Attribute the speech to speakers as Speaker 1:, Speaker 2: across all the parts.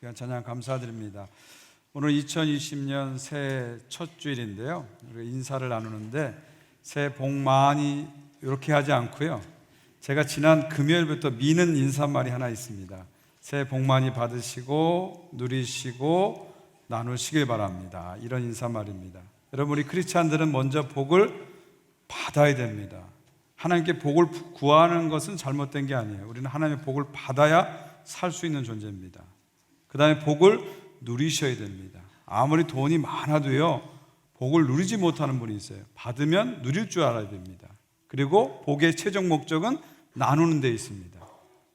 Speaker 1: 귀한 찬양 감사드립니다. 오늘 2020년 새해 첫 주일인데요. 우리 인사를 나누는데 새해 복 많이 이렇게 하지 않고요. 제가 지난 금요일부터 미는 인사말이 하나 있습니다. 새해 복 많이 받으시고 누리시고 나누시길 바랍니다. 이런 인사말입니다. 여러분, 우리 크리스찬들은 먼저 복을 받아야 됩니다. 하나님께 복을 구하는 것은 잘못된 게 아니에요. 우리는 하나님의 복을 받아야 살 수 있는 존재입니다. 그 다음에 복을 누리셔야 됩니다. 아무리 돈이 많아도요, 복을 누리지 못하는 분이 있어요. 받으면 누릴 줄 알아야 됩니다. 그리고 복의 최종 목적은 나누는 데 있습니다.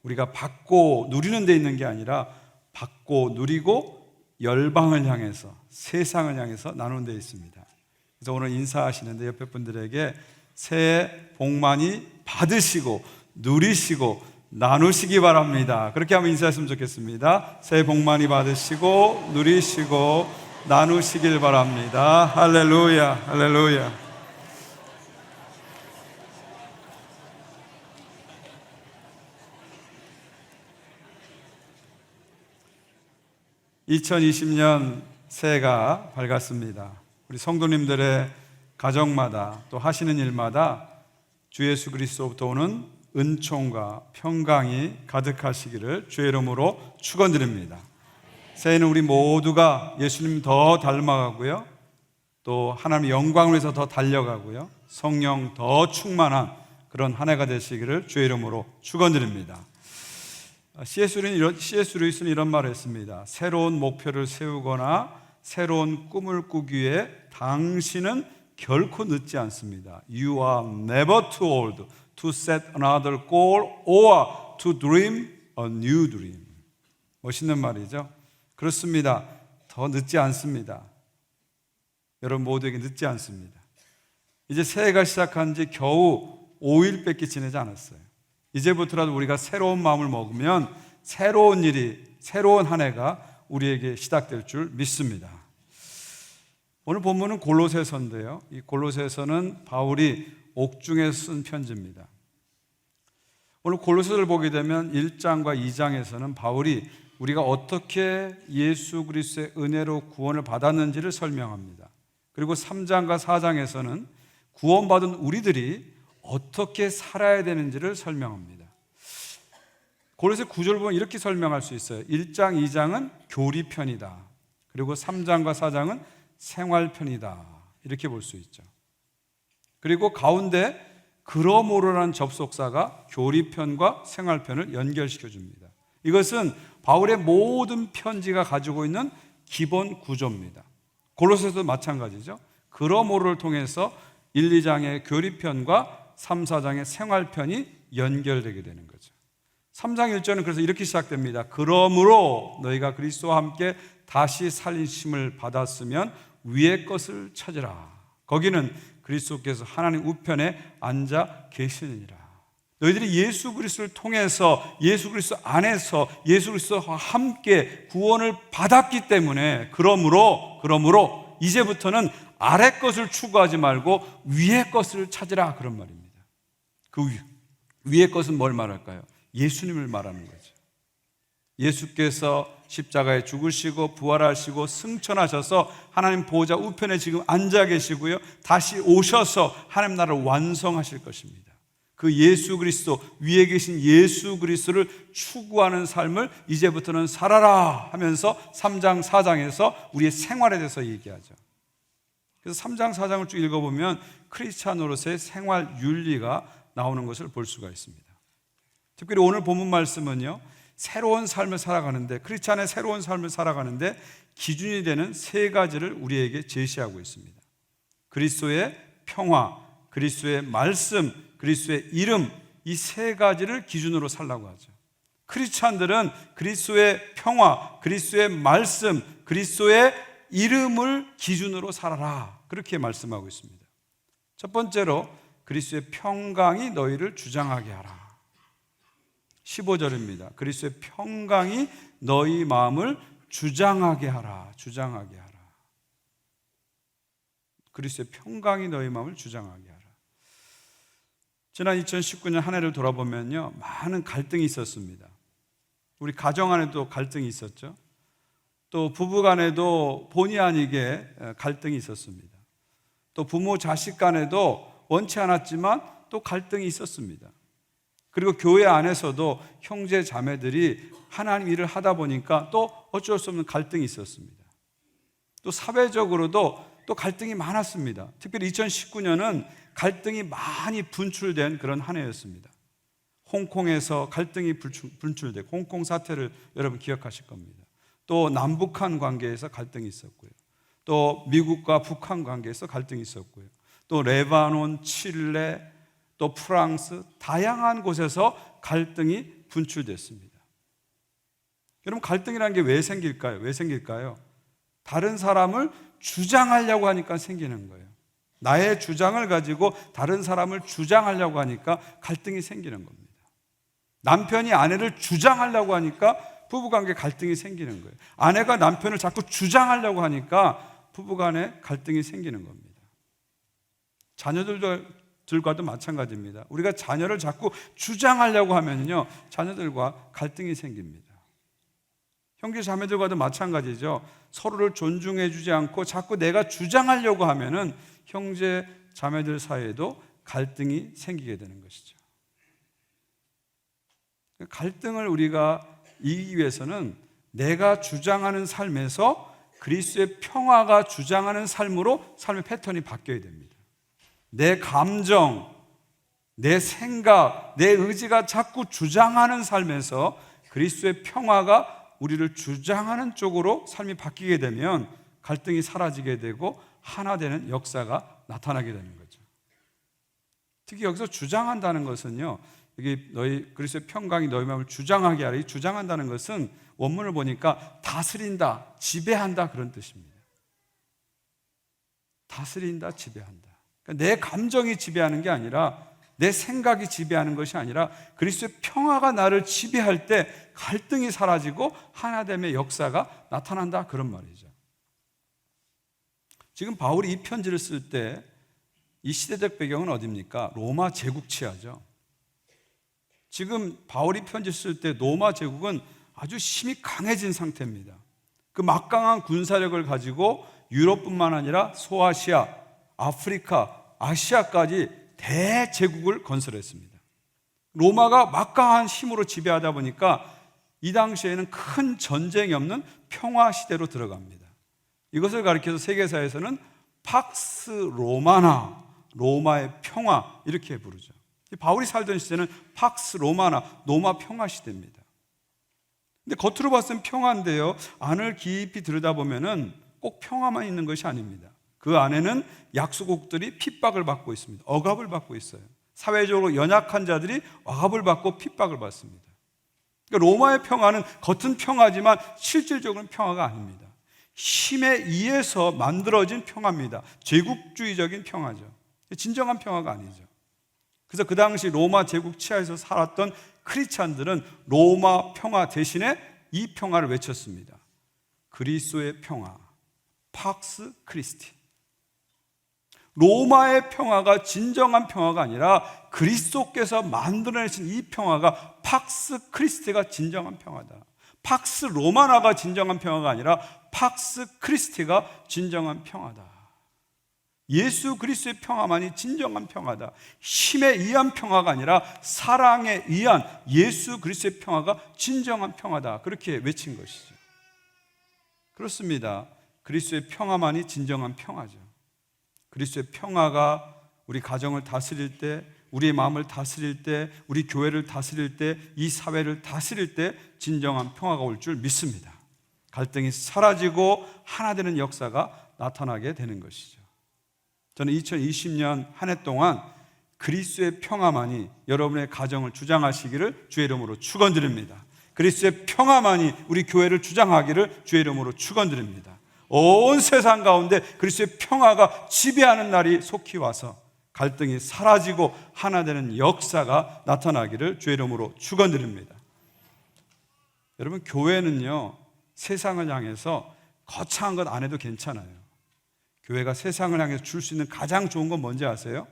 Speaker 1: 우리가 받고 누리는 데 있는 게 아니라 받고 누리고 열방을 향해서, 세상을 향해서 나누는 데 있습니다. 그래서 오늘 인사하시는데 옆에 분들에게 새해 복 많이 받으시고 누리시고 나누시기 바랍니다. 그렇게 한번 인사했으면 좋겠습니다. 새해 복 많이 받으시고 누리시고 나누시길 바랍니다. 할렐루야, 할렐루야. (2020년) 새해가 밝았습니다. 우리 성도님들의 가정마다 또 하시는 일마다 주 예수 그리스도부터 오는 은총과 평강이 가득하시기를 주의 이름으로 축원드립니다. 새해는 우리 모두가 예수님 더 닮아가고요, 또 하나님의 영광을 위해서 더 달려가고요, 성령 더 충만한 그런 한 해가 되시기를 주의 이름으로 축원드립니다. C.S. 루이스는 이런 말을 했습니다. 새로운 목표를 세우거나 새로운 꿈을 꾸기 위해 당신은 결코 늦지 않습니다. You are never too old to set another goal or to dream a new dream. 멋있는 말이죠. 그렇습니다. 더 늦지 않습니다. 여러분 모두에게 늦지 않습니다. 이제 새해가 시작한 지 겨우 5일밖에 지나지 않았어요. 이제부터라도 우리가 새로운 마음을 먹으면 새로운 일이, 새로운 한 해가 우리에게 시작될 줄 믿습니다. 오늘 본문은 골로새서인데요, 이 골로새서는 바울이 옥중에서 쓴 편지입니다. 오늘 골로새서를 보게 되면 1장과 2장에서는 바울이 우리가 어떻게 예수 그리스도의 은혜로 구원을 받았는지를 설명합니다. 그리고 3장과 4장에서는 구원받은 우리들이 어떻게 살아야 되는지를 설명합니다. 골로새 9절 보면 이렇게 설명할 수 있어요. 1장, 2장은 교리편이다. 그리고 3장과 4장은 생활편이다. 이렇게 볼 수 있죠. 그리고 가운데 그러므로라는 접속사가 교리편과 생활편을 연결시켜 줍니다. 이것은 바울의 모든 편지가 가지고 있는 기본 구조입니다. 골로새서도 마찬가지죠. 그러므로를 통해서 1, 2장의 교리편과 3, 4장의 생활편이 연결되게 되는 거죠. 3장 1절은 그래서 이렇게 시작됩니다. 그러므로 너희가 그리스도와 함께 다시 살리심을 받았으면 위의 것을 찾으라. 거기는 그리스도께서 하나님 우편에 앉아 계시느니라. 너희들이 예수 그리스도를 통해서, 예수 그리스도 안에서 예수 그리스도와 함께 구원을 받았기 때문에 그러므로 이제부터는 아래 것을 추구하지 말고 위의 것을 찾으라, 그런 말입니다. 그 위의 것은 뭘 말할까요? 예수님을 말하는 거죠. 예수께서 십자가에 죽으시고 부활하시고 승천하셔서 하나님 보좌 우편에 지금 앉아 계시고요, 다시 오셔서 하나님 나라를 완성하실 것입니다. 그 예수 그리스도, 위에 계신 예수 그리스도를 추구하는 삶을 이제부터는 살아라 하면서 3장 4장에서 우리의 생활에 대해서 얘기하죠. 그래서 3장 4장을 쭉 읽어보면 크리스찬으로서의 생활 윤리가 나오는 것을 볼 수가 있습니다. 특별히 오늘 본문 말씀은요, 새로운 삶을 살아가는데, 크리스찬의 새로운 삶을 살아가는데 기준이 되는 세 가지를 우리에게 제시하고 있습니다. 그리스도의 평화, 그리스도의 말씀, 그리스도의 이름, 이 세 가지를 기준으로 살라고 하죠. 크리스찬들은 그리스도의 평화, 그리스도의 말씀, 그리스도의 이름을 기준으로 살아라, 그렇게 말씀하고 있습니다. 첫 번째로 그리스도의 평강이 너희를 주장하게 하라. 15절입니다. 그리스도의 평강이 너희 마음을 주장하게 하라. 주장하게 하라. 그리스도의 평강이 너희 마음을 주장하게 하라. 지난 2019년 한 해를 돌아보면요, 많은 갈등이 있었습니다. 우리 가정 안에도 갈등이 있었죠. 또 부부 간에도 본의 아니게 갈등이 있었습니다. 또 부모 자식 간에도 원치 않았지만 또 갈등이 있었습니다. 그리고 교회 안에서도 형제 자매들이 하나님 일을 하다 보니까 또 어쩔 수 없는 갈등이 있었습니다. 또 사회적으로도 또 갈등이 많았습니다. 특별히 2019년은 갈등이 많이 분출된 그런 한 해였습니다. 홍콩에서 갈등이 분출되고 홍콩 사태를 여러분 기억하실 겁니다. 또 남북한 관계에서 갈등이 있었고요. 또 미국과 북한 관계에서 갈등이 있었고요. 또 레바논, 칠레, 또 프랑스 다양한 곳에서 갈등이 분출됐습니다. 여러분 갈등이라는 게 왜 생길까요? 왜 생길까요? 다른 사람을 주장하려고 하니까 생기는 거예요. 나의 주장을 가지고 다른 사람을 주장하려고 하니까 갈등이 생기는 겁니다. 남편이 아내를 주장하려고 하니까 부부관계 갈등이 생기는 거예요. 아내가 남편을 자꾸 주장하려고 하니까 부부간에 갈등이 생기는 겁니다. 자녀들과도 마찬가지입니다. 우리가 자녀를 자꾸 주장하려고 하면요, 자녀들과 갈등이 생깁니다. 형제 자매들과도 마찬가지죠. 서로를 존중해 주지 않고 자꾸 내가 주장하려고 하면은 형제 자매들 사이에도 갈등이 생기게 되는 것이죠. 갈등을 우리가 이기기 위해서는 내가 주장하는 삶에서 그리스도의 평화가 주장하는 삶으로 삶의 패턴이 바뀌어야 됩니다. 내 감정, 내 생각, 내 의지가 자꾸 주장하는 삶에서 그리스도의 평화가 우리를 주장하는 쪽으로 삶이 바뀌게 되면 갈등이 사라지게 되고 하나 되는 역사가 나타나게 되는 거죠. 특히 여기서 주장한다는 것은요, 여기 너희 그리스도의 평강이 너희 마음을 주장하게 하라. 이 주장한다는 것은 원문을 보니까 다스린다, 지배한다 그런 뜻입니다. 다스린다, 지배한다. 그러니까 내 감정이 지배하는 게 아니라 내 생각이 지배하는 것이 아니라 그리스도의 평화가 나를 지배할 때 갈등이 사라지고 하나됨의 역사가 나타난다 그런 말이죠. 지금 바울이 이 편지를 쓸 때 이 시대적 배경은 어디입니까? 로마 제국 치하죠. 지금 바울이 편지 쓸 때 로마 제국은 아주 힘이 강해진 상태입니다. 그 막강한 군사력을 가지고 유럽뿐만 아니라 소아시아, 아프리카, 아시아까지 대제국을 건설했습니다. 로마가 막강한 힘으로 지배하다 보니까 이 당시에는 큰 전쟁이 없는 평화 시대로 들어갑니다. 이것을 가리켜서 세계사에서는 팍스 로마나, 로마의 평화 이렇게 부르죠. 바울이 살던 시대는 팍스 로마나, 로마 평화 시대입니다. 근데 겉으로 봤을 땐 평화인데요, 안을 깊이 들여다보면은 꼭 평화만 있는 것이 아닙니다. 그 안에는 약소국들이 핍박을 받고 있습니다. 억압을 받고 있어요. 사회적으로 연약한 자들이 억압을 받고 핍박을 받습니다. 그러니까 로마의 평화는 겉은 평화지만 실질적으로는 평화가 아닙니다. 힘에 의해서 만들어진 평화입니다. 제국주의적인 평화죠. 진정한 평화가 아니죠. 그래서 그 당시 로마 제국 치하에서 살았던 크리스찬들은 로마 평화 대신에 이 평화를 외쳤습니다. 그리스도의 평화, 팍스 크리스티. 로마의 평화가 진정한 평화가 아니라 그리스도께서 만들어내신 이 평화가 팍스 크리스티가 진정한 평화다. 팍스 로마나가 진정한 평화가 아니라 팍스 크리스티가 진정한 평화다. 예수 그리스도의 평화만이 진정한 평화다. 힘에 의한 평화가 아니라 사랑에 의한 예수 그리스도의 평화가 진정한 평화다. 그렇게 외친 것이죠. 그렇습니다. 그리스도의 평화만이 진정한 평화죠. 그리스도의 평화가 우리 가정을 다스릴 때, 우리의 마음을 다스릴 때, 우리 교회를 다스릴 때, 이 사회를 다스릴 때 진정한 평화가 올 줄 믿습니다. 갈등이 사라지고 하나 되는 역사가 나타나게 되는 것이죠. 저는 2020년 한 해 동안 그리스도의 평화만이 여러분의 가정을 주장하시기를 주의 이름으로 축원드립니다. 그리스도의 평화만이 우리 교회를 주장하기를 주의 이름으로 축원드립니다. 온 세상 가운데 그리스도의 평화가 지배하는 날이 속히 와서 갈등이 사라지고 하나 되는 역사가 나타나기를 주의 이름으로 축원드립니다. 여러분, 교회는요, 세상을 향해서 거창한 것 안 해도 괜찮아요. 교회가 세상을 향해서 줄 수 있는 가장 좋은 건 뭔지 아세요?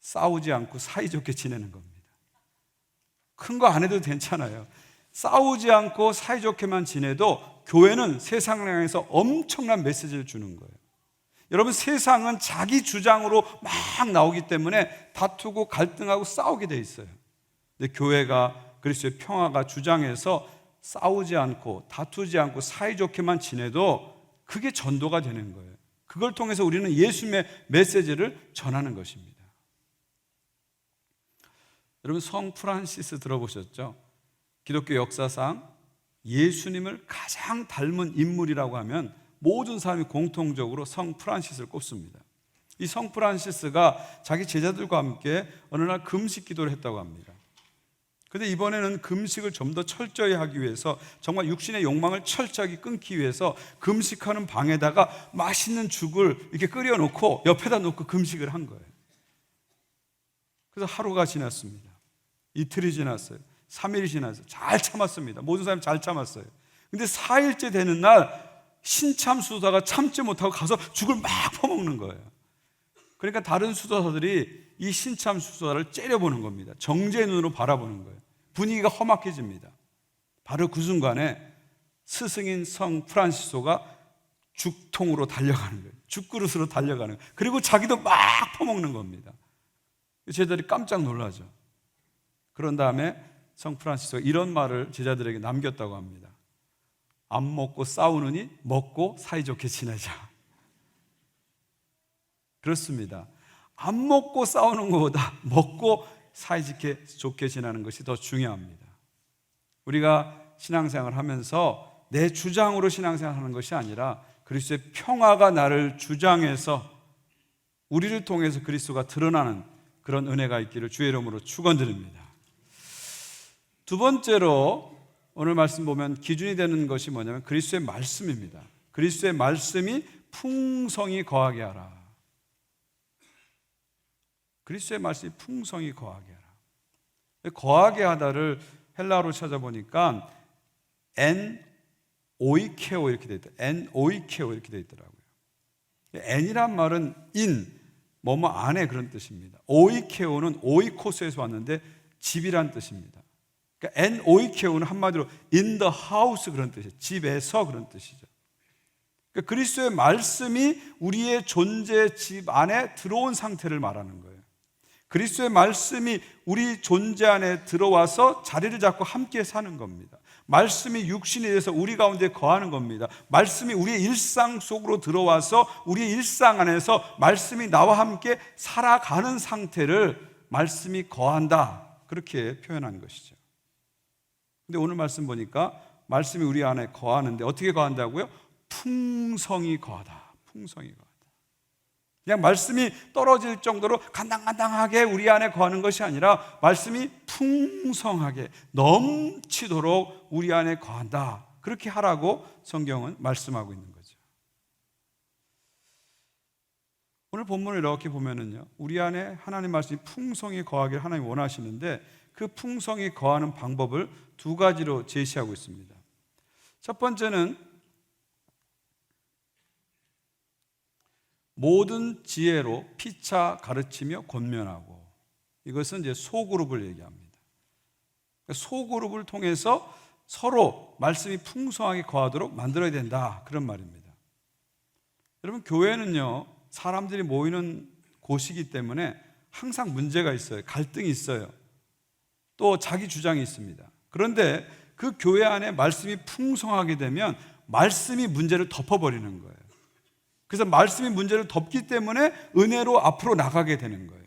Speaker 1: 싸우지 않고 사이좋게 지내는 겁니다. 큰 거 안 해도 괜찮아요. 싸우지 않고 사이좋게만 지내도 교회는 세상을 향해서 엄청난 메시지를 주는 거예요. 여러분, 세상은 자기 주장으로 막 나오기 때문에 다투고 갈등하고 싸우게 돼 있어요. 근데 교회가 그리스도의 평화가 주장해서 싸우지 않고 다투지 않고 사이좋게만 지내도 그게 전도가 되는 거예요. 그걸 통해서 우리는 예수님의 메시지를 전하는 것입니다. 여러분, 성 프란시스 들어보셨죠? 기독교 역사상 예수님을 가장 닮은 인물이라고 하면 모든 사람이 공통적으로 성 프란시스를 꼽습니다. 이 성 프란시스가 자기 제자들과 함께 어느 날 금식 기도를 했다고 합니다. 그런데 이번에는 금식을 좀 더 철저히 하기 위해서, 정말 육신의 욕망을 철저하게 끊기 위해서 금식하는 방에다가 맛있는 죽을 이렇게 끓여놓고 옆에다 놓고 금식을 한 거예요. 그래서 하루가 지났습니다. 이틀이 지났어요. 3일이 지났어요. 잘 참았습니다. 모든 사람이 잘 참았어요. 근데 4일째 되는 날 신참 수도사가 참지 못하고 가서 죽을 막 퍼먹는 거예요. 그러니까 다른 수도사들이 이 신참 수도사를 째려보는 겁니다. 정죄의 눈으로 바라보는 거예요. 분위기가 험악해집니다. 바로 그 순간에 스승인 성 프란시소가 죽통으로 달려가는 거예요. 죽그릇으로 달려가는 거예요. 그리고 자기도 막 퍼먹는 겁니다. 제자들이 깜짝 놀라죠. 그런 다음에 성 프란시소가 이런 말을 제자들에게 남겼다고 합니다. 안 먹고 싸우느니 먹고 사이좋게 지내자. 그렇습니다. 안 먹고 싸우는 것보다 먹고 사이좋게 지내는 것이 더 중요합니다. 우리가 신앙생활을 하면서 내 주장으로 신앙생활을 하는 것이 아니라 그리스도의 평화가 나를 주장해서 우리를 통해서 그리스도가 드러나는 그런 은혜가 있기를 주의 이름으로 축원드립니다. 두 번째로 오늘 말씀 보면 기준이 되는 것이 뭐냐면 그리스도의 말씀입니다. 그리스도의 말씀이 풍성히 거하게 하라. 그리스도의 말씀이 풍성히 거하게 하라. 거하게 하다를 헬라어로 찾아보니까 엔 오이케오 이렇게 돼 있다. 엔 오이케오 이렇게 돼 있더라고요. 엔이란 말은 인, 뭐뭐 안에 그런 뜻입니다. 오이케오는 오이코스에서 왔는데 집이란 뜻입니다. 그러니까 엔 오이케오는 한마디로 in the house 그런 뜻이에요. 집에서 그런 뜻이죠. 그러니까 그리스도의 말씀이 우리의 존재 집 안에 들어온 상태를 말하는 거예요. 그리스도의 말씀이 우리 존재 안에 들어와서 자리를 잡고 함께 사는 겁니다. 말씀이 육신이 돼서 우리 가운데 거하는 겁니다. 말씀이 우리의 일상 속으로 들어와서 우리의 일상 안에서 말씀이 나와 함께 살아가는 상태를 말씀이 거한다, 그렇게 표현한 것이죠. 근데 오늘 말씀 보니까 말씀이 우리 안에 거하는데 어떻게 거한다고요? 풍성히 거하다. 풍성히 거하다. 그냥 말씀이 떨어질 정도로 간당간당하게 우리 안에 거하는 것이 아니라 말씀이 풍성하게 넘치도록 우리 안에 거한다. 그렇게 하라고 성경은 말씀하고 있는 거죠. 오늘 본문을 이렇게 보면은요, 우리 안에 하나님 말씀이 풍성히 거하기를 하나님이 원하시는데 그 풍성히 거하는 방법을 두 가지로 제시하고 있습니다. 첫 번째는 모든 지혜로 피차 가르치며 권면하고, 이것은 이제 소그룹을 얘기합니다. 소그룹을 통해서 서로 말씀이 풍성하게 거하도록 만들어야 된다, 그런 말입니다. 여러분, 교회는요 사람들이 모이는 곳이기 때문에 항상 문제가 있어요. 갈등이 있어요. 또 자기 주장이 있습니다. 그런데 그 교회 안에 말씀이 풍성하게 되면 말씀이 문제를 덮어버리는 거예요. 그래서 말씀이 문제를 덮기 때문에 은혜로 앞으로 나가게 되는 거예요.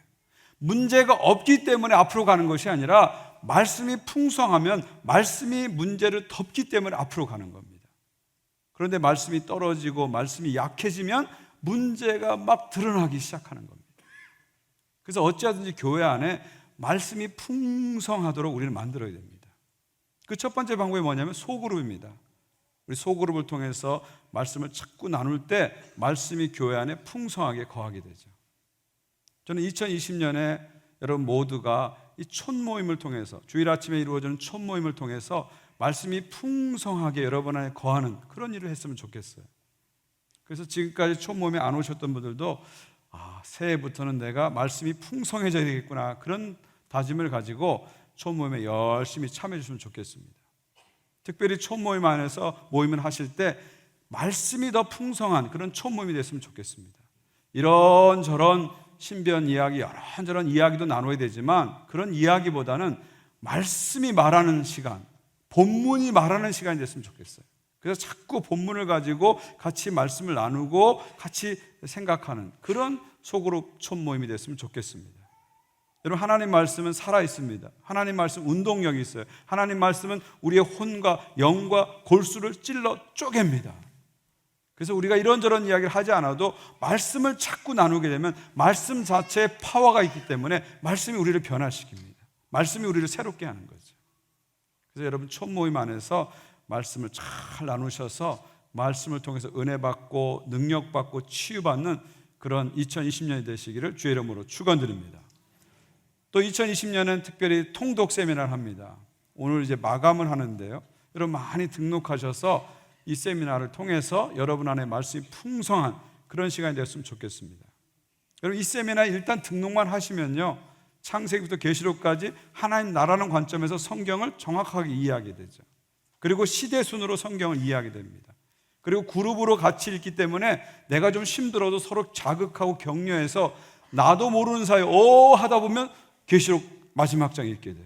Speaker 1: 문제가 없기 때문에 앞으로 가는 것이 아니라 말씀이 풍성하면 말씀이 문제를 덮기 때문에 앞으로 가는 겁니다. 그런데 말씀이 떨어지고 말씀이 약해지면 문제가 막 드러나기 시작하는 겁니다. 그래서 어찌하든지 교회 안에 말씀이 풍성하도록 우리는 만들어야 됩니다. 그 첫 번째 방법이 뭐냐면 소그룹입니다. 우리 소그룹을 통해서 말씀을 자꾸 나눌 때 말씀이 교회 안에 풍성하게 거하게 되죠. 저는 2020년에 여러분 모두가 이 촌모임을 통해서, 주일 아침에 이루어지는 촌모임을 통해서 말씀이 풍성하게 여러분 안에 거하는 그런 일을 했으면 좋겠어요. 그래서 지금까지 촌모임에 안 오셨던 분들도 새해부터는 내가 말씀이 풍성해져야 되겠구나, 그런 다짐을 가지고 촌모임에 열심히 참여해 주시면 좋겠습니다. 특별히 촌모임 안에서 모임을 하실 때 말씀이 더 풍성한 그런 촌모임이 됐으면 좋겠습니다. 이런저런 신비한 이야기, 이런저런 이야기도 나눠야 되지만 그런 이야기보다는 말씀이 말하는 시간, 본문이 말하는 시간이 됐으면 좋겠어요. 그래서 자꾸 본문을 가지고 같이 말씀을 나누고 같이 생각하는 그런 소그룹 촌모임이 됐으면 좋겠습니다. 여러분, 하나님 말씀은 살아있습니다. 하나님 말씀 운동력이 있어요. 하나님 말씀은 우리의 혼과 영과 골수를 찔러 쪼갭니다. 그래서 우리가 이런저런 이야기를 하지 않아도 말씀을 자꾸 나누게 되면 말씀 자체에 파워가 있기 때문에 말씀이 우리를 변화시킵니다. 말씀이 우리를 새롭게 하는 거죠. 그래서 여러분, 촌모임 안에서 말씀을 잘 나누셔서 말씀을 통해서 은혜 받고 능력 받고 치유받는 그런 2020년이 되시기를 주의 이름으로 축원드립니다. 또 2020년은 특별히 통독 세미나를 합니다. 오늘 이제 마감을 하는데요. 여러분 많이 등록하셔서 이 세미나를 통해서 여러분 안에 말씀이 풍성한 그런 시간이 되었으면 좋겠습니다. 여러분, 이 세미나 일단 등록만 하시면요, 창세기부터 계시록까지 하나님 나라는 관점에서 성경을 정확하게 이해하게 되죠. 그리고 시대 순으로 성경을 이해하게 됩니다. 그리고 그룹으로 같이 읽기 때문에 내가 좀 힘들어도 서로 자극하고 격려해서 나도 모르는 사이에 하다 보면 계시록 마지막 장 읽게 돼요.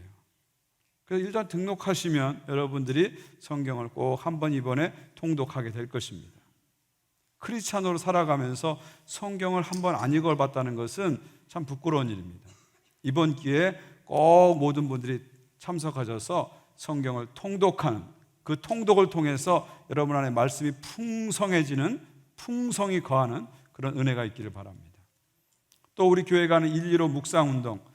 Speaker 1: 그래서 일단 등록하시면 여러분들이 성경을 꼭 한 번 이번에 통독하게 될 것입니다. 크리스찬으로 살아가면서 성경을 한 번 안 읽어봤다는 것은 참 부끄러운 일입니다. 이번 기회에 꼭 모든 분들이 참석하셔서 성경을 통독하는 그 통독을 통해서 여러분 안에 말씀이 풍성해지는, 풍성이 거하는 그런 은혜가 있기를 바랍니다. 또 우리 교회가 하는 115 묵상운동,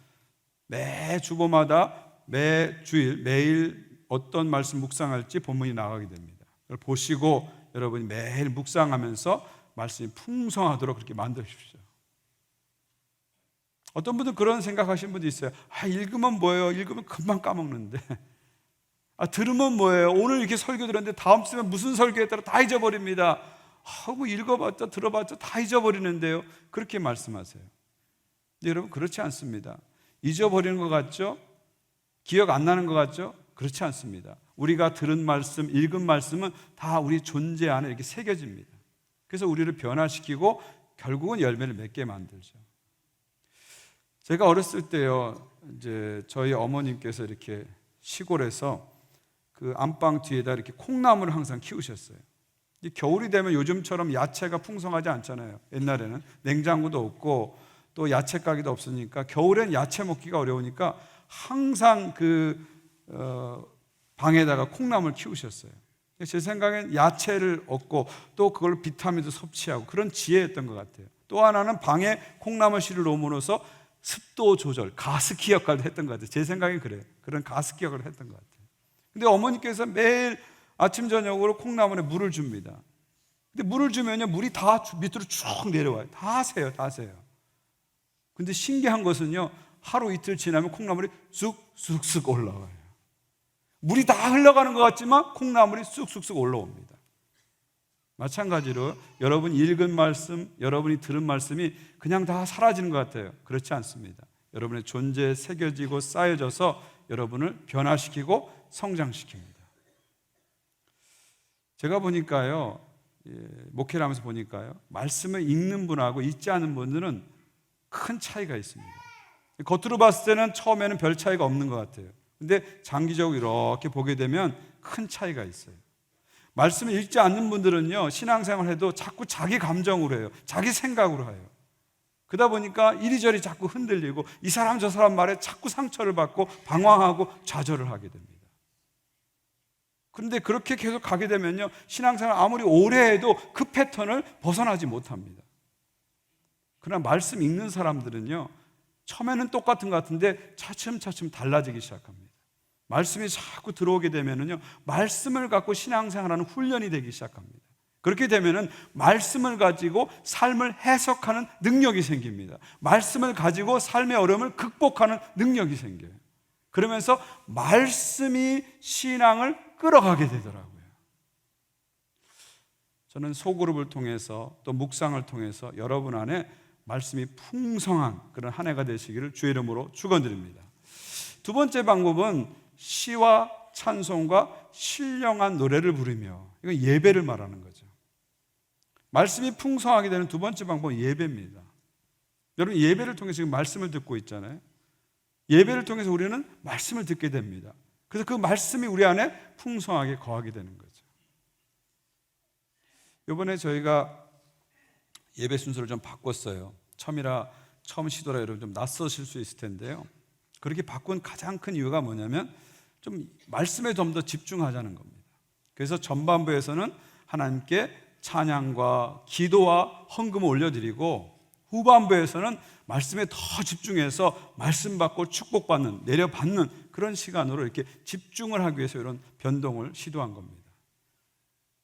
Speaker 1: 매 주보마다 매 주일 매일 어떤 말씀 묵상할지 본문이 나가게 됩니다. 그걸 보시고 여러분이 매일 묵상하면서 말씀이 풍성하도록 그렇게 만드십시오. 어떤 분들은 그런 생각하시는 분도 있어요. 읽으면 뭐예요? 읽으면 금방 까먹는데. 들으면 뭐예요? 오늘 이렇게 설교 들었는데 다음 주에 무슨 설교했다가 다 잊어버립니다. 뭐 읽어봤자 들어봤자 다 잊어버리는데요. 그렇게 말씀하세요. 근데 여러분, 그렇지 않습니다. 잊어버리는 것 같죠? 기억 안 나는 것 같죠? 그렇지 않습니다. 우리가 들은 말씀, 읽은 말씀은 다 우리 존재 안에 이렇게 새겨집니다. 그래서 우리를 변화시키고 결국은 열매를 맺게 만들죠. 제가 어렸을 때요, 이제 저희 어머님께서 이렇게 시골에서 그 안방 뒤에다 이렇게 콩나물을 항상 키우셨어요. 겨울이 되면 요즘처럼 야채가 풍성하지 않잖아요. 옛날에는 냉장고도 없고 또 야채 가게도 없으니까 겨울엔 야채 먹기가 어려우니까 항상 방에다가 콩나물 키우셨어요. 제 생각엔 야채를 얻고 또 그걸 비타민도 섭취하고 그런 지혜였던 것 같아요. 또 하나는 방에 콩나물 씨를 놓음으로써 습도 조절, 가습기 역할도 했던 것 같아요. 제 생각엔 그래요. 그런 가습기 역할을 했던 것 같아요. 근데 어머니께서 매일 아침 저녁으로 콩나물에 물을 줍니다. 근데 물을 주면요, 물이 다 밑으로 쭉 내려와요. 다 새요. 근데 신기한 것은요, 하루 이틀 지나면 콩나물이 쑥쑥쑥 올라와요. 물이 다 흘러가는 것 같지만 콩나물이 쑥쑥쑥 올라옵니다. 마찬가지로 여러분이 읽은 말씀, 여러분이 들은 말씀이 그냥 다 사라지는 것 같아요. 그렇지 않습니다. 여러분의 존재에 새겨지고 쌓여져서 여러분을 변화시키고 성장시킵니다. 제가 보니까요, 목회를 하면서 보니까요, 말씀을 읽는 분하고 읽지 않는 분들은 큰 차이가 있습니다. 겉으로 봤을 때는 처음에는 별 차이가 없는 것 같아요. 근데 장기적으로 이렇게 보게 되면 큰 차이가 있어요. 말씀을 읽지 않는 분들은요, 신앙생활을 해도 자꾸 자기 감정으로 해요. 자기 생각으로 해요. 그러다 보니까 이리저리 자꾸 흔들리고 이 사람 저 사람 말에 자꾸 상처를 받고 방황하고 좌절을 하게 됩니다. 그런데 그렇게 계속 가게 되면요, 신앙생활 아무리 오래 해도 그 패턴을 벗어나지 못합니다. 그러나 말씀 읽는 사람들은요, 처음에는 똑같은 것 같은데 차츰차츰 달라지기 시작합니다. 말씀이 자꾸 들어오게 되면은요, 말씀을 갖고 신앙생활하는 훈련이 되기 시작합니다. 그렇게 되면은 말씀을 가지고 삶을 해석하는 능력이 생깁니다. 말씀을 가지고 삶의 어려움을 극복하는 능력이 생겨요. 그러면서 말씀이 신앙을 끌어가게 되더라고요. 저는 소그룹을 통해서 또 묵상을 통해서 여러분 안에 말씀이 풍성한 그런 한 해가 되시기를 주의 이름으로 축원드립니다. 두 번째 방법은 시와 찬송과 신령한 노래를 부르며, 이건 예배를 말하는 거죠. 말씀이 풍성하게 되는 두 번째 방법은 예배입니다. 여러분, 예배를 통해서 지금 말씀을 듣고 있잖아요. 예배를 통해서 우리는 말씀을 듣게 됩니다. 그래서 그 말씀이 우리 안에 풍성하게 거하게 되는 거죠. 이번에 저희가 예배 순서를 좀 바꿨어요. 처음 시도라 여러분 좀 낯서실 수 있을 텐데요. 그렇게 바꾼 가장 큰 이유가 뭐냐면 좀 말씀에 좀 더 집중하자는 겁니다. 그래서 전반부에서는 하나님께 찬양과 기도와 헌금을 올려드리고, 후반부에서는 말씀에 더 집중해서 말씀 받고 축복받는, 내려받는 그런 시간으로 이렇게 집중을 하기 위해서 이런 변동을 시도한 겁니다.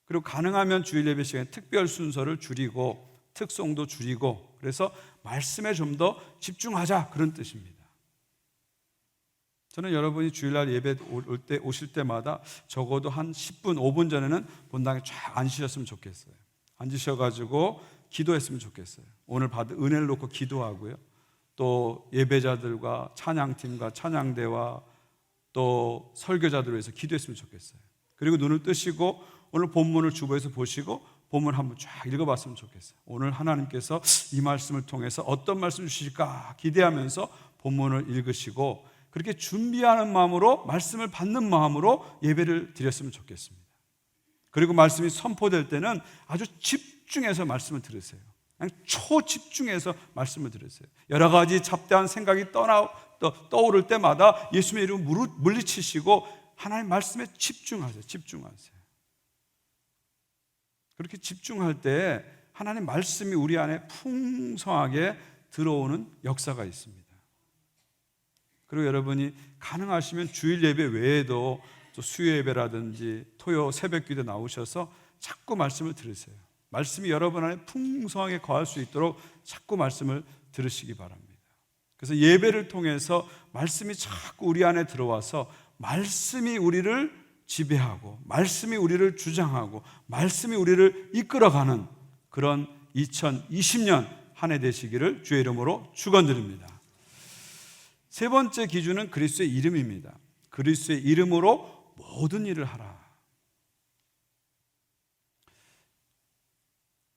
Speaker 1: 그리고 가능하면 주일 예배 시간에 특별 순서를 줄이고 특송도 줄이고, 그래서 말씀에 좀 더 집중하자, 그런 뜻입니다. 저는 여러분이 주일날 예배 오실 때마다 적어도 한 10분, 5분 전에는 본당에 쫙 앉으셨으면 좋겠어요. 앉으셔가지고 기도했으면 좋겠어요. 오늘 받은 은혜를 놓고 기도하고요. 또 예배자들과 찬양팀과 찬양대와 또 설교자들을 위해서 기도했으면 좋겠어요. 그리고 눈을 뜨시고 오늘 본문을 주보에서 보시고 본문 한번 쫙 읽어봤으면 좋겠어요. 오늘 하나님께서 이 말씀을 통해서 어떤 말씀 주실까 기대하면서 본문을 읽으시고, 그렇게 준비하는 마음으로, 말씀을 받는 마음으로 예배를 드렸으면 좋겠습니다. 그리고 말씀이 선포될 때는 아주 집중해서 말씀을 들으세요. 그냥 초집중해서 말씀을 들으세요. 여러 가지 잡다한 생각이 떠오를 때마다 예수님의 이름을 물리치시고 하나님 말씀에 집중하세요. 그렇게 집중할 때 하나님 말씀이 우리 안에 풍성하게 들어오는 역사가 있습니다. 그리고 여러분이 가능하시면 주일 예배 외에도 또 수요 예배라든지 토요 새벽 기도 나오셔서 자꾸 말씀을 들으세요. 말씀이 여러분 안에 풍성하게 거할 수 있도록 자꾸 말씀을 들으시기 바랍니다. 그래서 예배를 통해서 말씀이 자꾸 우리 안에 들어와서 말씀이 우리를 지배하고, 말씀이 우리를 주장하고, 말씀이 우리를 이끌어가는 그런 2020년 한 해 되시기를 주의 이름으로 축원드립니다. 세 번째 기준은 그리스도의 이름입니다. 그리스도의 이름으로 모든 일을 하라.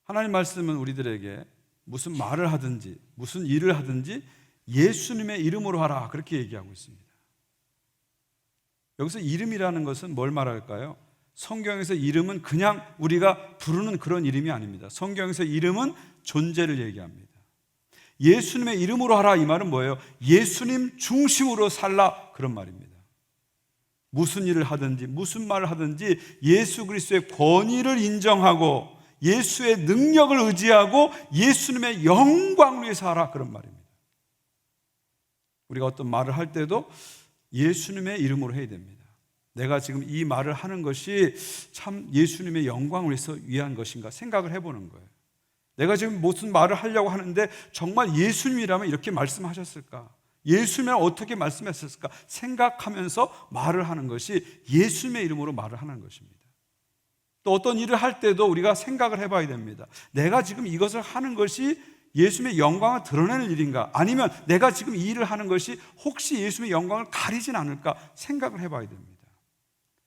Speaker 1: 하나님 말씀은 우리들에게 무슨 말을 하든지 무슨 일을 하든지 예수님의 이름으로 하라, 그렇게 얘기하고 있습니다. 여기서 이름이라는 것은 뭘 말할까요? 성경에서 이름은 그냥 우리가 부르는 그런 이름이 아닙니다. 성경에서 이름은 존재를 얘기합니다. 예수님의 이름으로 하라, 이 말은 뭐예요? 예수님 중심으로 살라, 그런 말입니다. 무슨 일을 하든지 무슨 말을 하든지 예수 그리스도의 권위를 인정하고 예수의 능력을 의지하고 예수님의 영광을 위해서 하라, 그런 말입니다. 우리가 어떤 말을 할 때도 예수님의 이름으로 해야 됩니다. 내가 지금 이 말을 하는 것이 참 예수님의 영광을 위한 것인가 생각을 해보는 거예요. 내가 지금 무슨 말을 하려고 하는데 정말 예수님이라면 이렇게 말씀하셨을까? 예수님이라면 어떻게 말씀했을까? 생각하면서 말을 하는 것이 예수님의 이름으로 말을 하는 것입니다. 또 어떤 일을 할 때도 우리가 생각을 해봐야 됩니다. 내가 지금 이것을 하는 것이 예수님의 영광을 드러내는 일인가? 아니면 내가 지금 이 일을 하는 것이 혹시 예수님의 영광을 가리진 않을까? 생각을 해봐야 됩니다.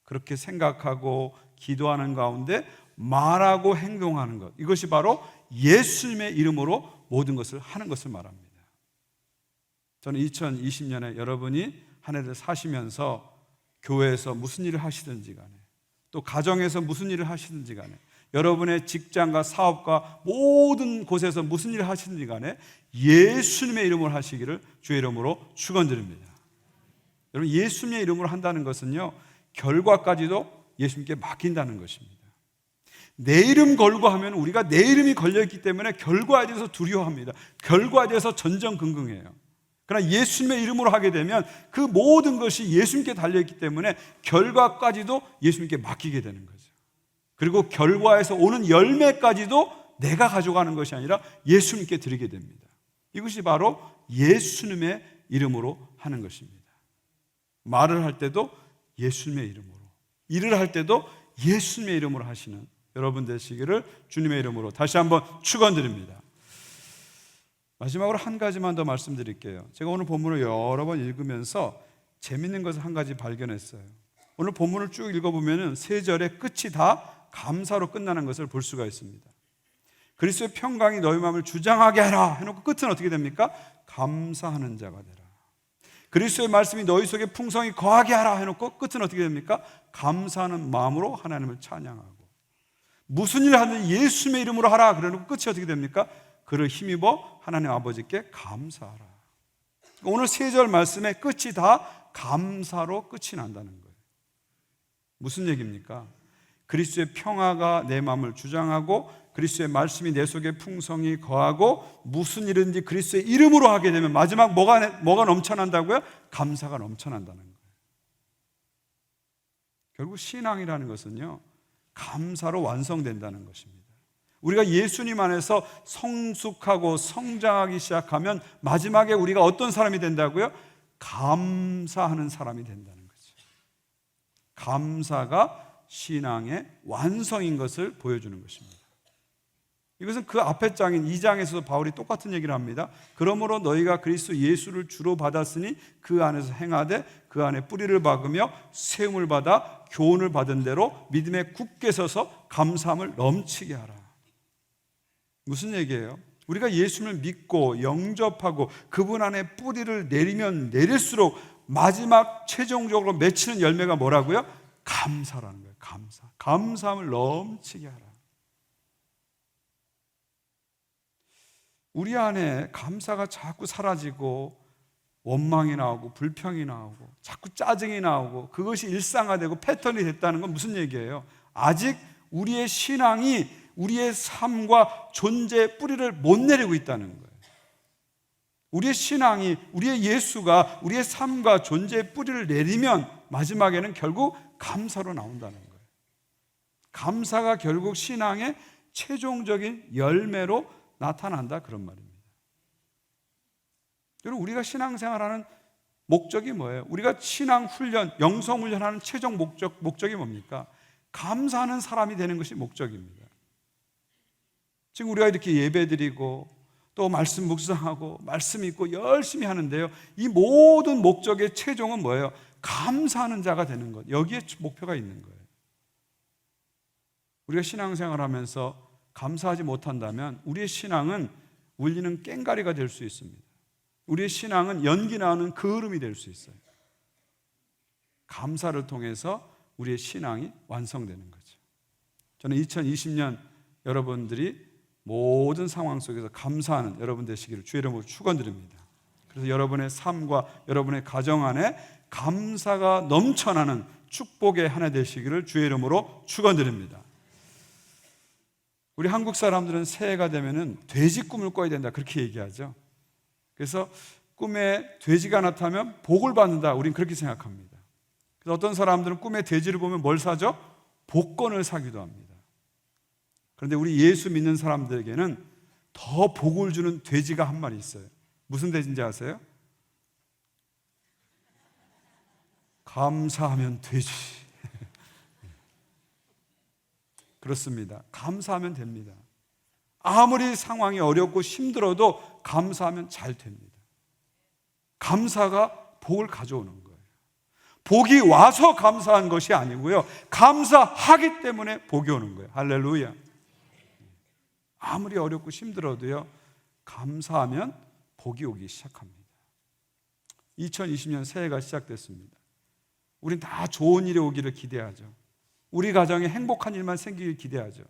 Speaker 1: 그렇게 생각하고 기도하는 가운데 말하고 행동하는 것, 이것이 바로 예수님의 이름으로 모든 것을 하는 것을 말합니다. 저는 2020년에 여러분이 한 해를 사시면서 교회에서 무슨 일을 하시든지 간에, 또 가정에서 무슨 일을 하시든지 간에, 여러분의 직장과 사업과 모든 곳에서 무슨 일을 하시든지 간에 예수님의 이름으로 하시기를 주의 이름으로 축원드립니다. 여러분, 예수님의 이름으로 한다는 것은요, 결과까지도 예수님께 맡긴다는 것입니다. 내 이름 걸고 하면 우리가 내 이름이 걸려있기 때문에 결과에 대해서 두려워합니다. 결과에 대해서 전전긍긍해요. 그러나 예수님의 이름으로 하게 되면 그 모든 것이 예수님께 달려있기 때문에 결과까지도 예수님께 맡기게 되는 거죠. 그리고 결과에서 오는 열매까지도 내가 가져가는 것이 아니라 예수님께 드리게 됩니다. 이것이 바로 예수님의 이름으로 하는 것입니다. 말을 할 때도 예수님의 이름으로, 일을 할 때도 예수님의 이름으로 하시는 여러분 되시기를 주님의 이름으로 다시 한번 축원드립니다. 마지막으로 한 가지만 더 말씀드릴게요. 제가 오늘 본문을 여러 번 읽으면서 재밌는 것을 한 가지 발견했어요. 오늘 본문을 쭉 읽어보면 세 절의 끝이 다 감사로 끝나는 것을 볼 수가 있습니다. 그리스도의 평강이 너희 마음을 주장하게 하라 해놓고 끝은 어떻게 됩니까? 감사하는 자가 되라. 그리스도의 말씀이 너희 속에 풍성히 거하게 하라 해놓고 끝은 어떻게 됩니까? 감사하는 마음으로 하나님을 찬양하고, 무슨 일을 하든 예수님의 이름으로 하라 그래놓고 끝이 어떻게 됩니까? 그를 힘입어 하나님 아버지께 감사하라. 오늘 세 절 말씀의 끝이 다 감사로 끝이 난다는 거예요. 무슨 얘기입니까? 그리스도의 평화가 내 마음을 주장하고, 그리스도의 말씀이 내 속에 풍성히 거하고, 무슨 일인지 그리스도의 이름으로 하게 되면 마지막 뭐가 넘쳐난다고요? 감사가 넘쳐난다는 거예요. 결국 신앙이라는 것은요, 감사로 완성된다는 것입니다. 우리가 예수님 안에서 성숙하고 성장하기 시작하면 마지막에 우리가 어떤 사람이 된다고요? 감사하는 사람이 된다는 거죠. 감사가 신앙의 완성인 것을 보여주는 것입니다. 이것은 그 앞에 장인 2장에서도 바울이 똑같은 얘기를 합니다. 그러므로 너희가 그리스도 예수를 주로 받았으니 그 안에서 행하되 그 안에 뿌리를 박으며 세움을 받아 교훈을 받은 대로 믿음에 굳게 서서 감사함을 넘치게 하라. 무슨 얘기예요? 우리가 예수님을 믿고 영접하고 그분 안에 뿌리를 내리면 내릴수록 마지막 최종적으로 맺히는 열매가 뭐라고요? 감사라는 거예요. 감사함을 넘치게 하라. 우리 안에 감사가 자꾸 사라지고 원망이 나오고 불평이 나오고 자꾸 짜증이 나오고 그것이 일상화되고 패턴이 됐다는 건 무슨 얘기예요? 아직 우리의 신앙이 우리의 삶과 존재의 뿌리를 못 내리고 있다는 거예요. 우리의 신앙이, 우리의 예수가 우리의 삶과 존재의 뿌리를 내리면 마지막에는 결국 감사로 나온다는 거예요. 감사가 결국 신앙의 최종적인 열매로 나타난다, 그런 말입니다. 여러분, 우리가 신앙생활하는 목적이 뭐예요? 우리가 신앙 훈련, 영성 훈련하는 최종 목적이 뭡니까? 감사하는 사람이 되는 것이 목적입니다. 지금 우리가 이렇게 예배드리고 또 말씀 묵상하고 말씀 읽고 열심히 하는데요, 이 모든 목적의 최종은 뭐예요? 감사하는 자가 되는 것. 여기에 목표가 있는 거예요. 우리가 신앙생활하면서 감사하지 못한다면 우리의 신앙은 울리는 꽹가리가 될 수 있습니다. 우리의 신앙은 연기 나오는 그을음이 될 수 있어요. 감사를 통해서 우리의 신앙이 완성되는 거죠. 저는 2020년 여러분들이 모든 상황 속에서 감사하는 여러분 되시기를 주의 이름으로 축원드립니다. 그래서 여러분의 삶과 여러분의 가정 안에 감사가 넘쳐나는 축복의 한 해 되시기를 주의 이름으로 축원드립니다. 우리 한국 사람들은 새해가 되면은 돼지 꿈을 꿔야 된다, 그렇게 얘기하죠. 그래서 꿈에 돼지가 나타나면 복을 받는다, 우린 그렇게 생각합니다. 그래서 어떤 사람들은 꿈에 돼지를 보면 뭘 사죠? 복권을 사기도 합니다. 그런데 우리 예수 믿는 사람들에게는 더 복을 주는 돼지가 한 마리 있어요. 무슨 돼지인지 아세요? 감사하면 돼지. 그렇습니다. 감사하면 됩니다. 아무리 상황이 어렵고 힘들어도 감사하면 잘 됩니다. 감사가 복을 가져오는 거예요. 복이 와서 감사한 것이 아니고요, 감사하기 때문에 복이 오는 거예요. 할렐루야. 아무리 어렵고 힘들어도요, 감사하면 복이 오기 시작합니다. 2020년 새해가 시작됐습니다. 우린 다 좋은 일이 오기를 기대하죠. 우리 가정에 행복한 일만 생기길 기대하죠.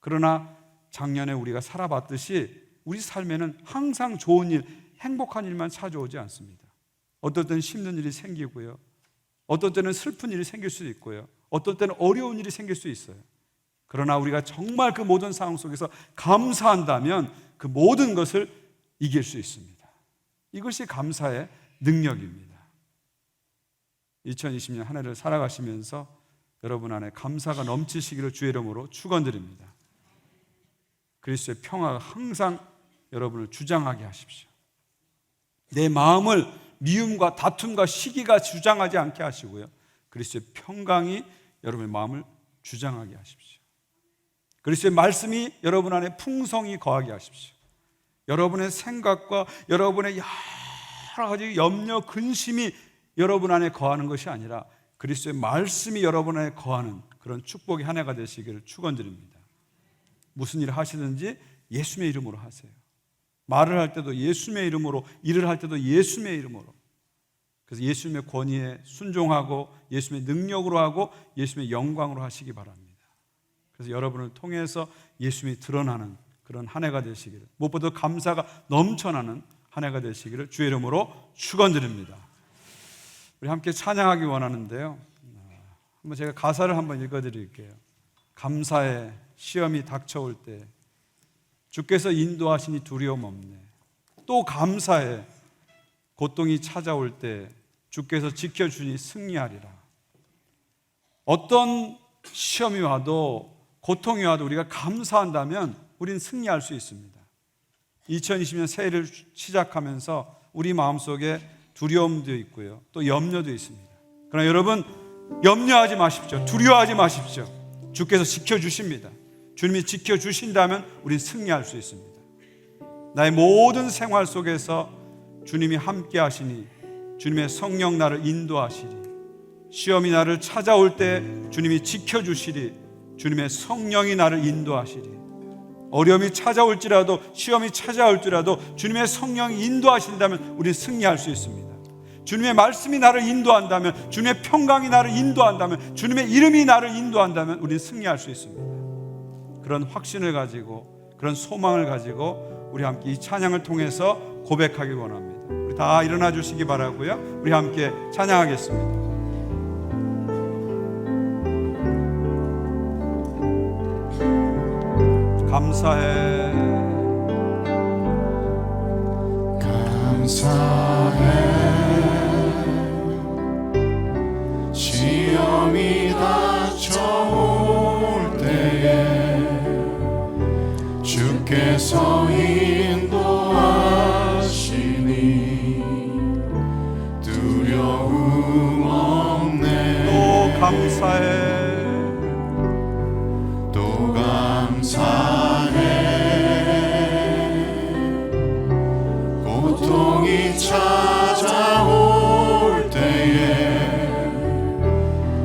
Speaker 1: 그러나 작년에 우리가 살아봤듯이 우리 삶에는 항상 좋은 일, 행복한 일만 찾아오지 않습니다. 어떨 때는 힘든 일이 생기고요, 어떨 때는 슬픈 일이 생길 수도 있고요, 어떨 때는 어려운 일이 생길 수 있어요. 그러나 우리가 정말 그 모든 상황 속에서 감사한다면 그 모든 것을 이길 수 있습니다. 이것이 감사의 능력입니다. 2020년 한 해를 살아가시면서 여러분 안에 감사가 넘치시기를 주의 이름으로 축원드립니다. 그리스도의 평화가 항상 여러분을 주장하게 하십시오. 내 마음을 미움과 다툼과 시기가 주장하지 않게 하시고요, 그리스도의 평강이 여러분의 마음을 주장하게 하십시오. 그리스도의 말씀이 여러분 안에 풍성히 거하게 하십시오. 여러분의 생각과 여러분의 여러 가지 염려, 근심이 여러분 안에 거하는 것이 아니라 그리스도의 말씀이 여러분 안에 거하는 그런 축복의 한 해가 되시기를 축원드립니다. 무슨 일을 하시든지 예수님의 이름으로 하세요. 말을 할 때도 예수님의 이름으로, 일을 할 때도 예수님의 이름으로. 그래서 예수님의 권위에 순종하고 예수님의 능력으로 하고 예수님의 영광으로 하시기 바랍니다. 그래서 여러분을 통해서 예수님이 드러나는 그런 한 해가 되시기를, 무엇보다 감사가 넘쳐나는 한 해가 되시기를 주의 이름으로 축원드립니다. 우리 함께 찬양하기 원하는데요, 한번 제가 가사를 한번 읽어드릴게요. 감사의 시험이 닥쳐올 때 주께서 인도하시니 두려움 없네. 또 감사해 고통이 찾아올 때 주께서 지켜주니 승리하리라. 어떤 시험이 와도 고통이 와도 우리가 감사한다면 우리는 승리할 수 있습니다. 2020년 새해를 시작하면서 우리 마음속에 두려움도 있고요, 또 염려도 있습니다. 그러나 여러분, 염려하지 마십시오. 두려워하지 마십시오. 주께서 지켜주십니다. 주님이 지켜주신다면 우리는 승리할 수 있습니다. 나의 모든 생활 속에서 주님이 함께 하시니 주님의 성령 나를 인도하시리. 시험이 나를 찾아올 때 주님이 지켜주시리. 주님의 성령이 나를 인도하시리. 어려움이 찾아올지라도, 시험이 찾아올지라도 주님의 성령이 인도하신다면 우리는 승리할 수 있습니다. 주님의 말씀이 나를 인도한다면, 주님의 평강이 나를 인도한다면, 주님의 이름이 나를 인도한다면 우리는 승리할 수 있습니다. 그런 확신을 가지고, 그런 소망을 가지고 우리 함께 이 찬양을 통해서 고백하기 원합니다. 우리 다 일어나 주시기 바라고요. 우리 함께 찬양하겠습니다. 감사해,
Speaker 2: 감사해. 시험이 닥쳐올 때에 주께서 인도하시니 두려움 없네.
Speaker 1: 또 감사해,
Speaker 2: 또 감사해. 고통이 찾아올 때에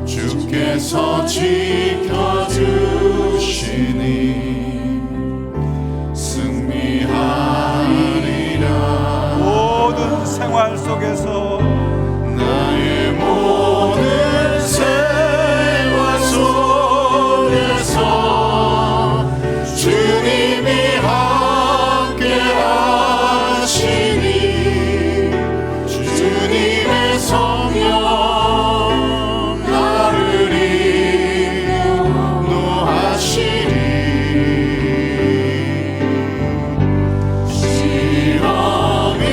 Speaker 2: 주께서 지켜주시니 승리하리라.
Speaker 1: 모든 생활 속에서
Speaker 2: 나의 모든 생활 속에서 주님이 함께 하시니 주님의 성령 나를 인도하시리. 시험이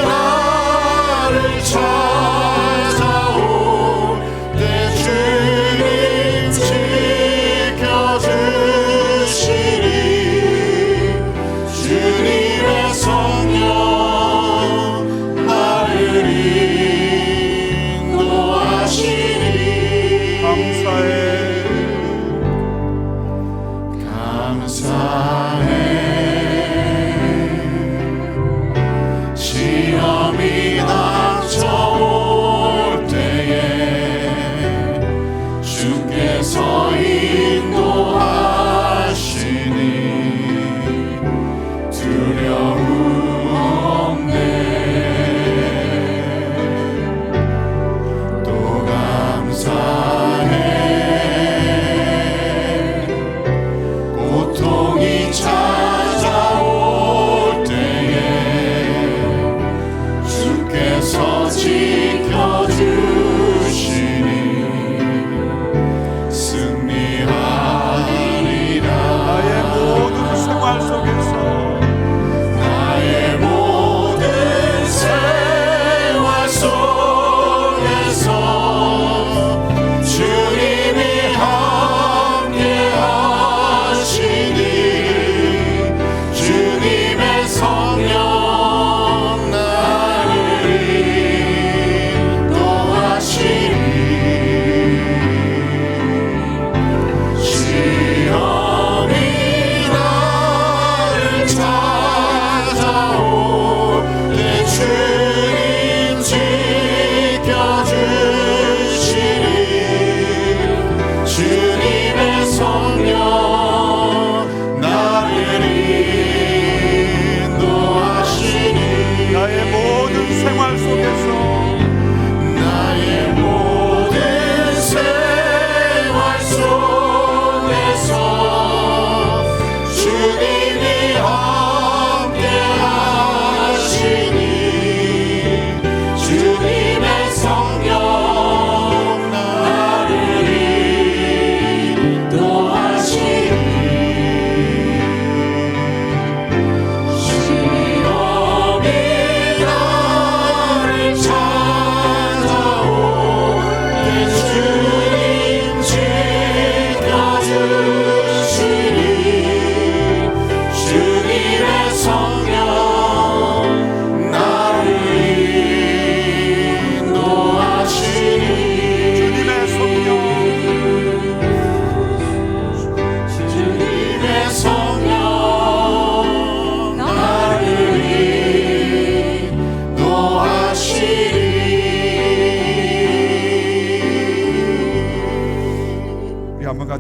Speaker 2: 나를 찾아올 때 주님 지켜주시리. 주님의 성령 나를 인도하시리.
Speaker 1: 감사해,
Speaker 2: 감사해. 시험이 닥쳐올 때에 주께서 인도하시니 두려움 없네. 또 감사해. 고통이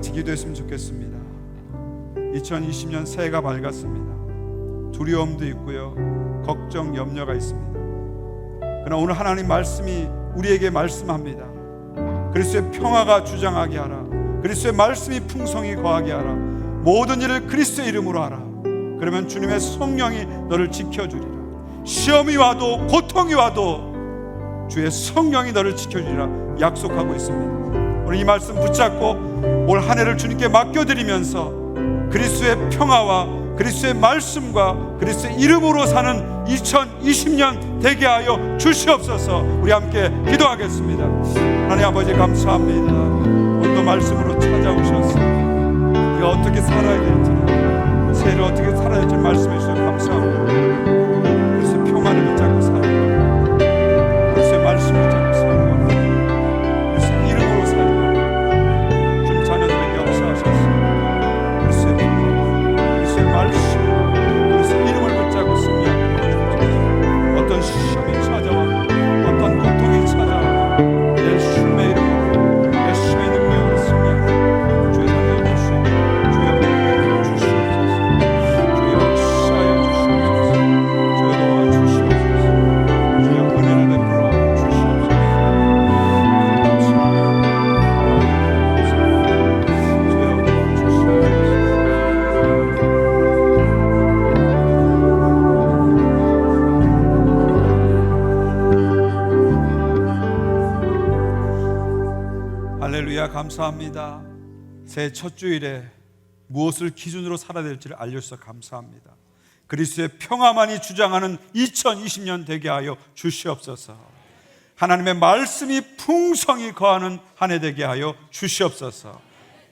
Speaker 1: 같이 기도했으면 좋겠습니다. 2020년 새해가 밝았습니다. 두려움도 있고요, 걱정, 염려가 있습니다. 그러나 오늘 하나님 말씀이 우리에게 말씀합니다. 그리스도의 평화가 주장하게 하라. 그리스도의 말씀이 풍성히 거하게 하라. 모든 일을 그리스도의 이름으로 하라. 그러면 주님의 성령이 너를 지켜주리라. 시험이 와도 고통이 와도 주의 성령이 너를 지켜주리라 약속하고 있습니다. 오늘 이 말씀 붙잡고 올 한 해를 주님께 맡겨드리면서 그리스도의 평화와 그리스도의 말씀과 그리스도의 이름으로 사는 2020년 되게 하여 주시옵소서. 우리 함께 기도하겠습니다. 하나님 아버지 감사합니다. 오늘도 말씀으로 찾아오셨습니다. 우리가 어떻게 살아야 될지, 새해를 어떻게 살아야 될지 말씀해 주셔서 감사합니다. 그리스도의 평화를 붙잡고 살고, 그리스도의 말씀을 붙잡고 살고, 그리스도의 이름으로 살고, 주님 자녀들에게 역사하셨습니다. 그리스도의 평화, 그리스도의 말씀, 그리스도의 이름을 붙잡고 승리하고 주옵소서. 어떤 시험이 찾아와, 어떤 고통이 찾아와, 예수님의 이름으로, 예수님의 능력으로 승리하고 주의 자녀들 주시옵소서. 주여 주시옵소서. 주여 역사하여 주시옵소서. 주여 도와주시옵소서. 주여 은혜를 베풀어 주시옵소서. 주여 도와주시옵소서. 할렐루야, 감사합니다. 새해 첫 주일에 무엇을 기준으로 살아야 될지를 알려주셔서 감사합니다. 그리스도의 평화만이 주장하는 2020년 되게 하여 주시옵소서. 하나님의 말씀이 풍성히 거하는 한 해 되게 하여 주시옵소서.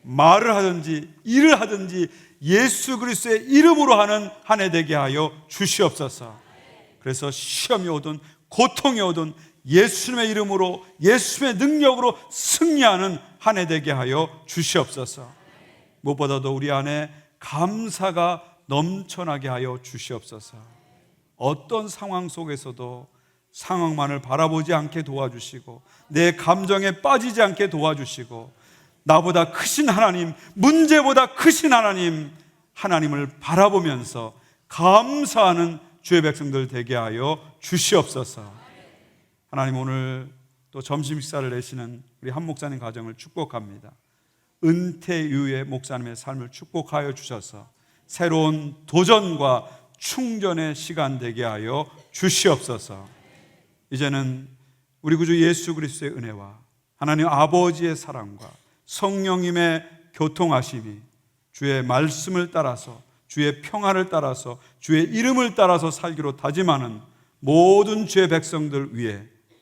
Speaker 1: 말을 하든지 일을 하든지 예수 그리스도의 이름으로 하는 한 해 되게 하여 주시옵소서. 그래서 시험이 오든 고통이 오든 예수님의 이름으로, 예수님의 능력으로 승리하는 한 해 되게 하여 주시옵소서. 무엇보다도 우리 안에 감사가 넘쳐나게 하여 주시옵소서. 어떤 상황 속에서도 상황만을 바라보지 않게 도와주시고, 내 감정에 빠지지 않게 도와주시고, 나보다 크신 하나님, 문제보다 크신 하나님, 하나님을 바라보면서 감사하는 주의 백성들 되게 하여 주시옵소서. 하나님, 오늘 또 점심 식사를 내시는 우리 한 목사님 가정을 축복합니다. 은퇴 이후의 목사님의 삶을 축복하여 주셔서 새로운 도전과 충전의 시간 되게 하여 주시옵소서. 이제는 우리 구주 예수 그리스도의 은혜와 하나님 아버지의 사랑과 성령님의 교통하심이 주의 말씀을 따라서, 주의 평화를 따라서, 주의 이름을 따라서 살기로 다짐하는 모든 주의 백성들 위해,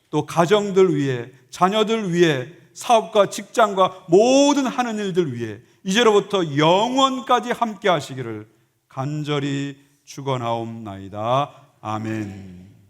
Speaker 1: 또 가정들 위해, 자녀들 위해, 사업과 직장과 모든 하는 일들 위해 이제로부터 영원까지 함께 하시기를 간절히 축원하옵나이다. 아멘.